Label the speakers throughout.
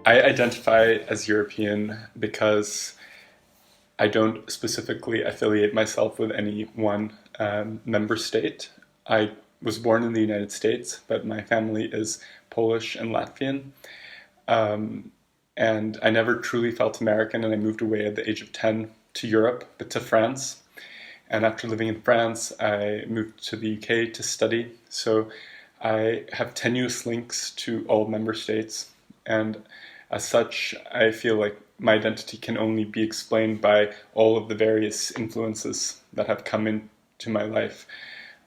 Speaker 1: I identify as European because I don't specifically affiliate myself with any one member state. I was born in the United States, but my family is Polish and Latvian. Um, and I never truly felt American, and I moved away at the age of 10 to Europe, but to France. And after living in France, I moved to the UK to study. So I have tenuous links to all member states. And as such, I feel like my identity can only be explained by all of the various influences that have come into my life.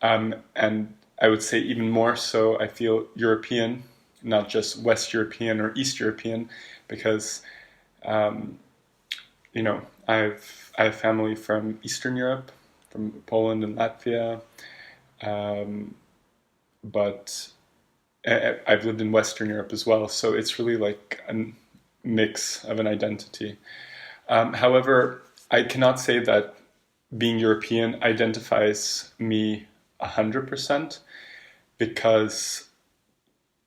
Speaker 1: And I would say even more so, I feel European, not just West European or East European, because um, I have family from Eastern Europe, from Poland and Latvia, um, but I've lived in Western Europe as well. So it's really like a mix of an identity. However, I cannot say that being European identifies me 100% because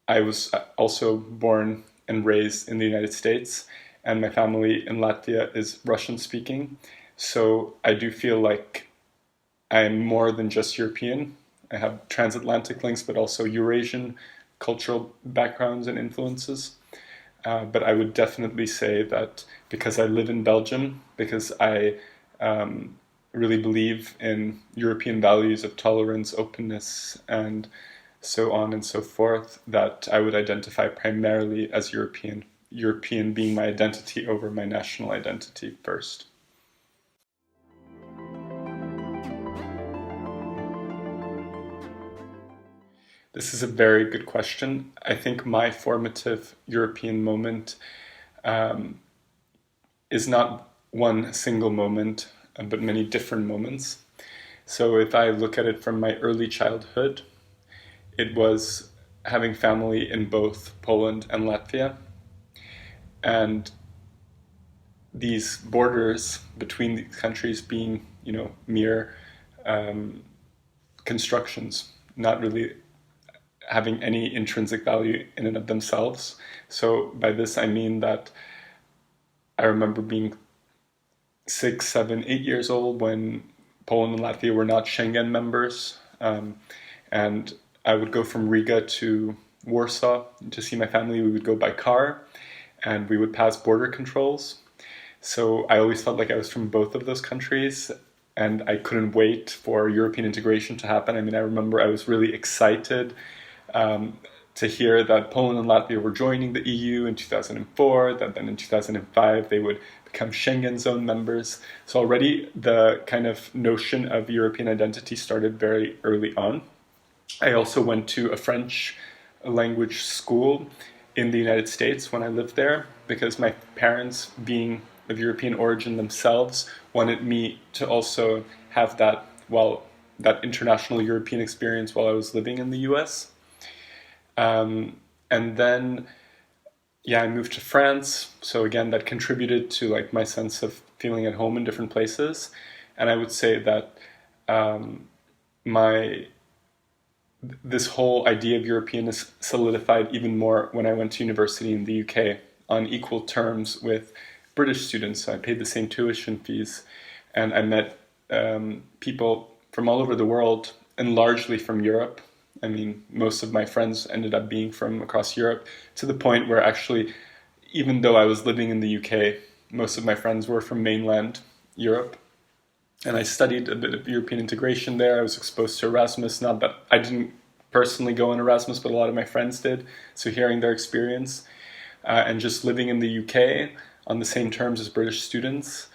Speaker 1: I was also born and raised in the United States, and my family in Latvia is Russian speaking. So I do feel like I'm more than just European. I have transatlantic links, but also Eurasian cultural backgrounds and influences. But I would definitely say that because I live in Belgium, because I really believe in European values of tolerance, openness, and so on and so forth, that I would identify primarily as European. European being my identity over my national identity first. This is a very good question. I think my formative European moment um, is not one single moment, but many different moments. So if I look at it from my early childhood, it was having family in both Poland and Latvia. And these borders between these countries being, mere um, constructions, not really having any intrinsic value in and of themselves. So by this I mean that I remember being 6, 7, 8 years old when Poland and Latvia were not Schengen members, and I would go from Riga to Warsaw to see my family. We would go by car, and we would pass border controls. So I always felt like I was from both of those countries, and I couldn't wait for European integration to happen. I mean, I remember I was really excited um, to hear that Poland and Latvia were joining the EU in 2004, that then in 2005 they would become Schengen zone members. So already the kind of notion of European identity started very early on. I also went to a French language school in the United States when I lived there because my parents, being of European origin themselves, wanted me to also have that international European experience while I was living in the US. And then, yeah, I moved to France. So again, that contributed to like my sense of feeling at home in different places. And I would say that um, my this whole idea of European is solidified even more when I went to university in the UK on equal terms with British students. So I paid the same tuition fees, and I met people from all over the world and largely from Europe. I mean, most of my friends ended up being from across Europe, to the point where actually, even though I was living in the UK, most of my friends were from mainland Europe. And I studied a bit of European integration there. I was exposed to Erasmus. Not that I didn't personally go on Erasmus, but a lot of my friends did. So hearing their experience and just living in the UK on the same terms as British students,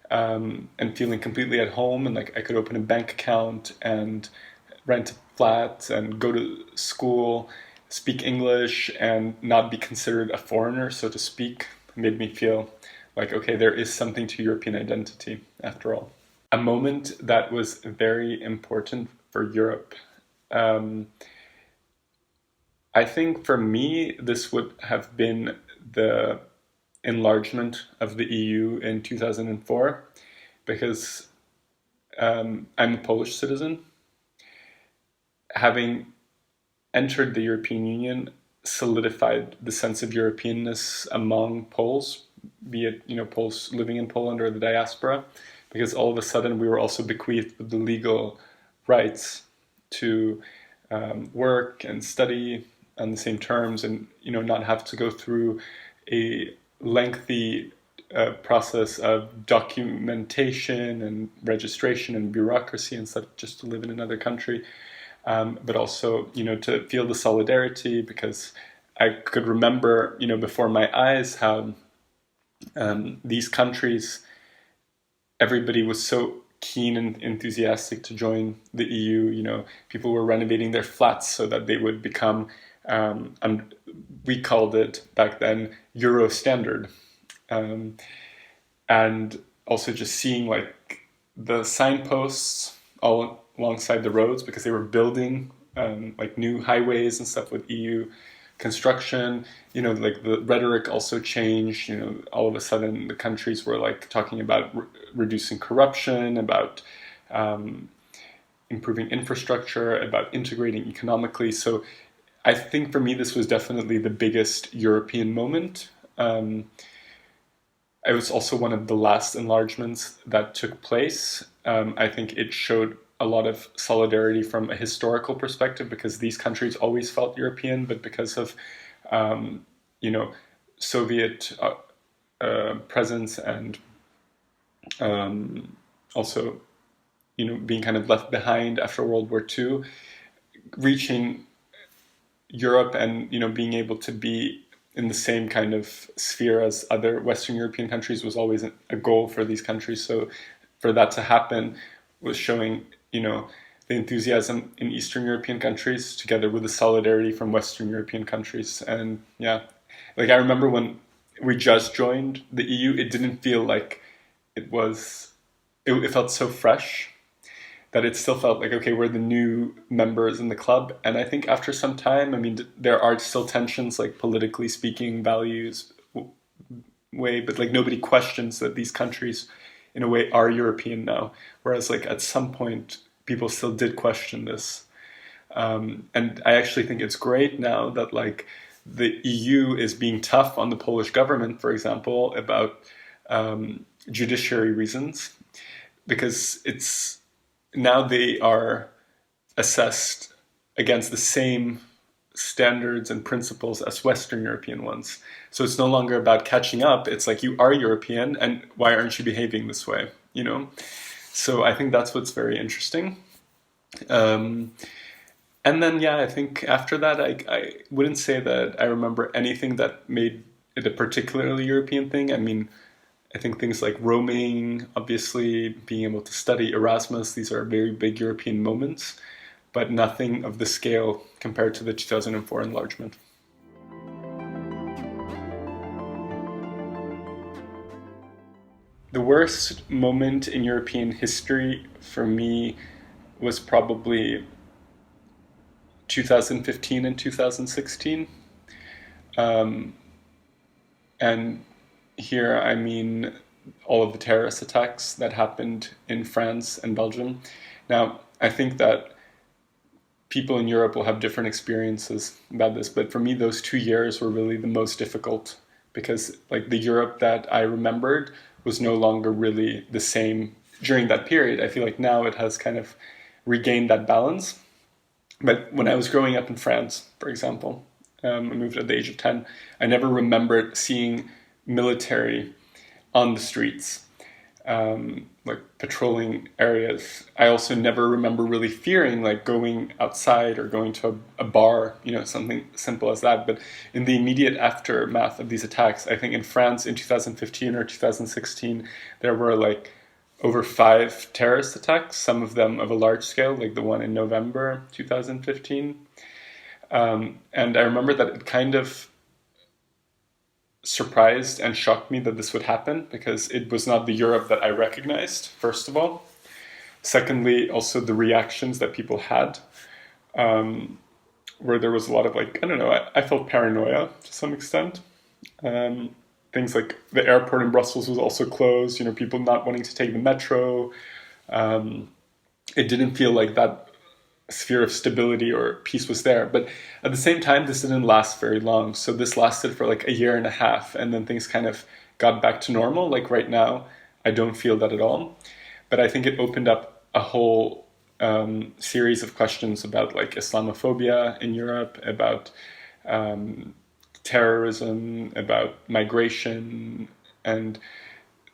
Speaker 1: and feeling completely at home, and like I could open a bank account and rent a flat and go to school, speak English, and not be considered a foreigner, so to speak, made me feel like, okay, there is something to European identity after all. A moment that was very important for Europe. Um, I think for me, this would have been the enlargement of the EU in 2004, because I'm a Polish citizen. Having entered the European Union, solidified the sense of Europeanness among Poles, be it, Poles living in Poland or the diaspora, because all of a sudden we were also bequeathed with the legal rights to work and study on the same terms, and not have to go through a lengthy process of documentation and registration and bureaucracy and stuff just to live in another country. But also, to feel the solidarity, because I could remember, before my eyes, how these countries, everybody was so keen and enthusiastic to join the EU. People were renovating their flats so that they would become, we called it back then, Euro standard. And also just seeing like the signposts all alongside the roads, because they were building like new highways and stuff with EU construction. Like the rhetoric also changed. All of a sudden the countries were like talking about reducing corruption, about improving infrastructure, about integrating economically. So I think for me this was definitely the biggest European moment. It was also one of the last enlargements that took place. I think it showed a lot of solidarity from a historical perspective, because these countries always felt European, but because of, Soviet presence, and also, being kind of left behind after World War II, reaching Europe and, being able to be in the same kind of sphere as other Western European countries was always a goal for these countries. So for that to happen was showing, the enthusiasm in Eastern European countries together with the solidarity from Western European countries. And yeah, like I remember when we just joined the EU, it didn't feel like it felt so fresh that it still felt like, okay, we're the new members in the club. And I think after some time, I mean, there are still tensions, like politically speaking, values way, but like nobody questions that these countries in a way are European now. Whereas like at some point, people still did question this. And I actually think it's great now that like the EU is being tough on the Polish government, for example, about judiciary reasons, because it's now they are assessed against the same standards and principles as Western European ones. So it's no longer about catching up. It's like, you are European, and why aren't you behaving this way? So I think that's what's very interesting. And then, yeah, I think after that, I wouldn't say that I remember anything that made it a particularly European thing. I mean, I think things like roaming, obviously being able to study Erasmus, these are very big European moments, but nothing of the scale compared to the 2004 enlargement. The worst moment in European history for me was probably 2015 and 2016. And here I mean all of the terrorist attacks that happened in France and Belgium. Now, I think that people in Europe will have different experiences about this, but for me, those 2 years were really the most difficult, because like the Europe that I remembered was no longer really the same during that period. I feel like now it has kind of regained that balance. But when I was growing up in France, for example, I moved at the age of 10, I never remembered seeing military on the streets, like patrolling areas. I also never remember really fearing like going outside or going to a bar, something simple as that. But in the immediate aftermath of these attacks, I think in France in 2015 or 2016, there were like over 5 terrorist attacks, some of them of a large scale, like the one in November 2015. And I remember that it kind of surprised and shocked me that this would happen, because it was not the Europe that I recognized, first of all. Secondly, also the reactions that people had, where there was a lot of like, I don't know, I felt paranoia to some extent. Things like the airport in Brussels was also closed, people not wanting to take the metro. It didn't feel like that sphere of stability or peace was there. But at the same time, this didn't last very long. So this lasted for like a year and a half, and then things kind of got back to normal. Like right now, I don't feel that at all. But I think it opened up a whole series of questions about like Islamophobia in Europe, about terrorism, about migration, and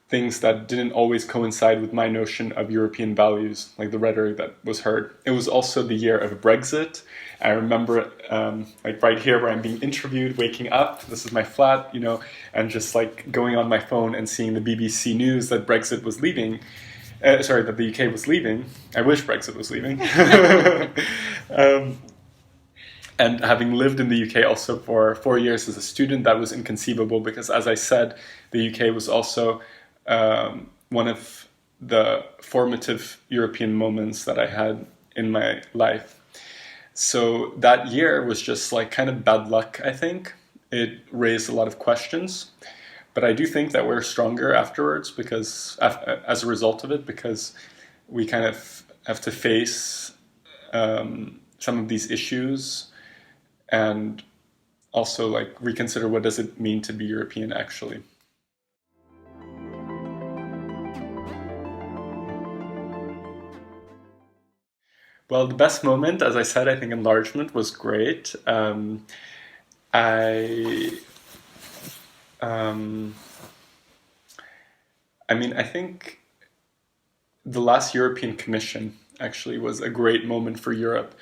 Speaker 1: things that didn't always coincide with my notion of European values, like the rhetoric that was heard. It was also the year of Brexit. I remember like right here where I'm being interviewed, waking up, this is my flat, you know, and just like going on my phone and seeing the BBC News that Brexit was leaving. That the UK was leaving. I wish Brexit was leaving. And having lived in the UK also for 4 years as a student, that was inconceivable because, as I said, the UK was also one of the formative European moments that I had in my life. So that year was just like kind of bad luck, I think. It raised a lot of questions. But I do think that we're stronger afterwards because, as a result of it, because we kind of have to face some of these issues and also like reconsider what does it mean to be European actually. Well, the best moment, as I said, I think enlargement was great. I, um, I mean, I think the last European Commission actually was a great moment for Europe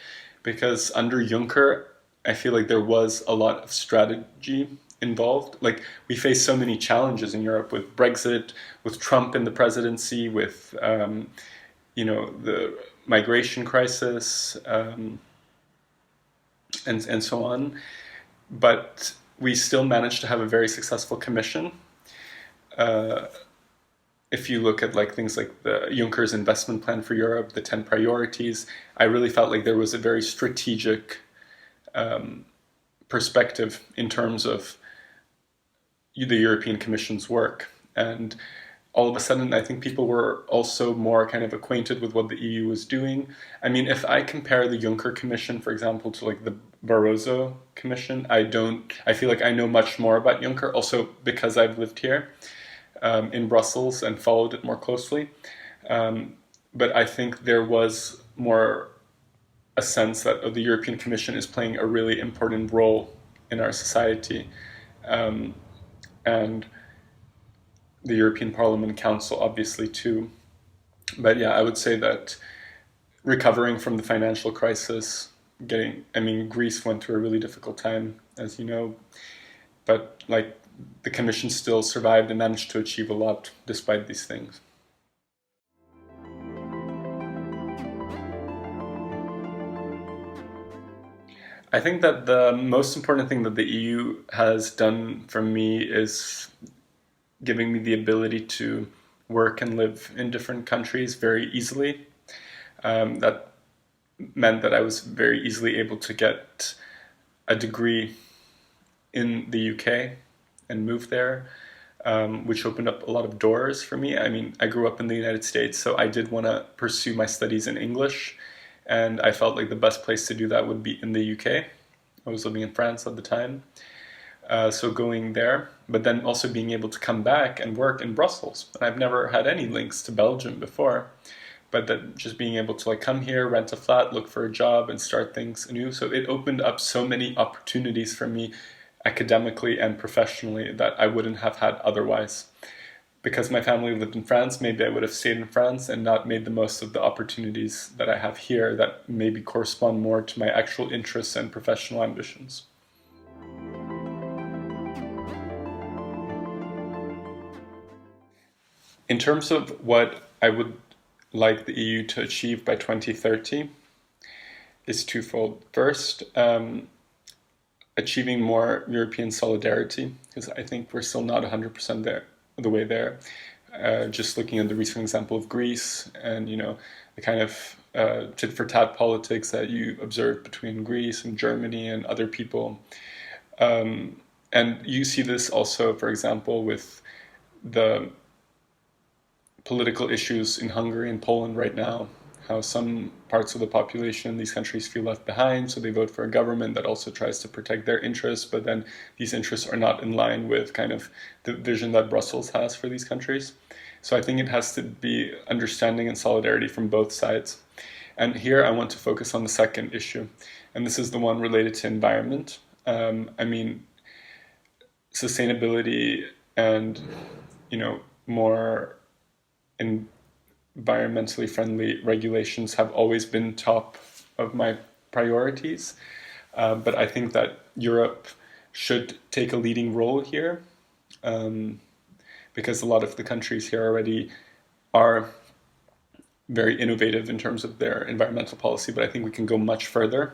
Speaker 1: because under Juncker, I feel like there was a lot of strategy involved. Like we face so many challenges in Europe with Brexit, with Trump in the presidency, with the migration crisis, and so on. But we still managed to have a very successful commission. If you look at like things like the Juncker's investment plan for Europe, the 10 priorities, I really felt like there was a very strategic perspective in terms of the European Commission's work. And all of a sudden, I think people were also more kind of acquainted with what the EU was doing. I mean, if I compare the Juncker Commission, for example, to like the Barroso Commission, I feel like I know much more about Juncker, also because I've lived here in Brussels and followed it more closely. But I think there was more a sense that the European Commission is playing a really important role in our society. And the European Parliament and Council, obviously, too. But yeah, I would say that recovering from the financial crisis, Greece went through a really difficult time, as you know, but like the Commission still survived and managed to achieve a lot despite these things. I think that the most important thing that the EU has done for me is giving me the ability to work and live in different countries very easily. That meant that I was very easily able to get a degree in the UK and move there, which opened up a lot of doors for me. I mean, I grew up in the United States, so I did want to pursue my studies in English, and I felt like the best place to do that would be in the UK. I was living in France at the time. So going there, but then also being able to come back and work in Brussels. And I've never had any links to Belgium before, but that just being able to like come here, rent a flat, look for a job and start things anew. So it opened up so many opportunities for me academically and professionally that I wouldn't have had otherwise. Because my family lived in France, maybe I would have stayed in France and not made the most of the opportunities that I have here that maybe correspond more to my actual interests and professional ambitions. In terms of what I would like the EU to achieve by 2030 is twofold. First, achieving more European solidarity, because I think we're still not 100% there, the way there. Just looking at the recent example of Greece and, the kind of tit-for-tat politics that you observe between Greece and Germany and other people. And you see this also, for example, with the political issues in Hungary and Poland right now, how some parts of the population in these countries feel left behind, so they vote for a government that also tries to protect their interests, but then these interests are not in line with kind of the vision that Brussels has for these countries. So I think it has to be understanding and solidarity from both sides. And here I want to focus on the second issue, and this is the one related to environment. I mean, sustainability and, more environmentally friendly regulations have always been top of my priorities. But I think that Europe should take a leading role here, because a lot of the countries here already are very innovative in terms of their environmental policy, but I think we can go much further.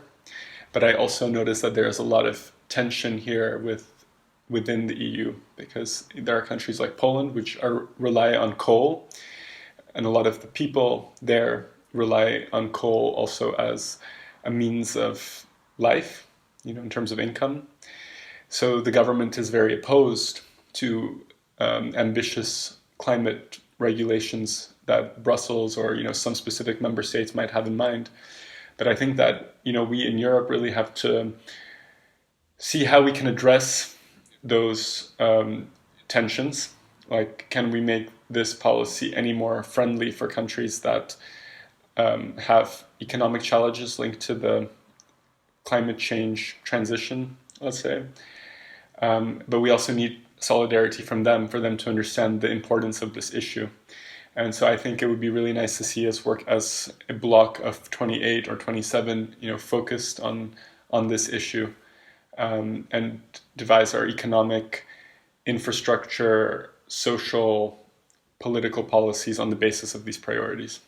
Speaker 1: But I also notice that there's a lot of tension here within the EU, because there are countries like Poland which rely on coal, and a lot of the people there rely on coal also as a means of life, in terms of income. So the government is very opposed to ambitious climate regulations that Brussels or some specific member states might have in mind. But I think that we in Europe really have to see how we can address those tensions. Like, can we make this policy any more friendly for countries that have economic challenges linked to the climate change transition, let's say. But we also need solidarity from them for them to understand the importance of this issue. And so I think it would be really nice to see us work as a block of 28 or 27, focused on this issue, and devise our economic, infrastructure, social, political policies on the basis of these priorities.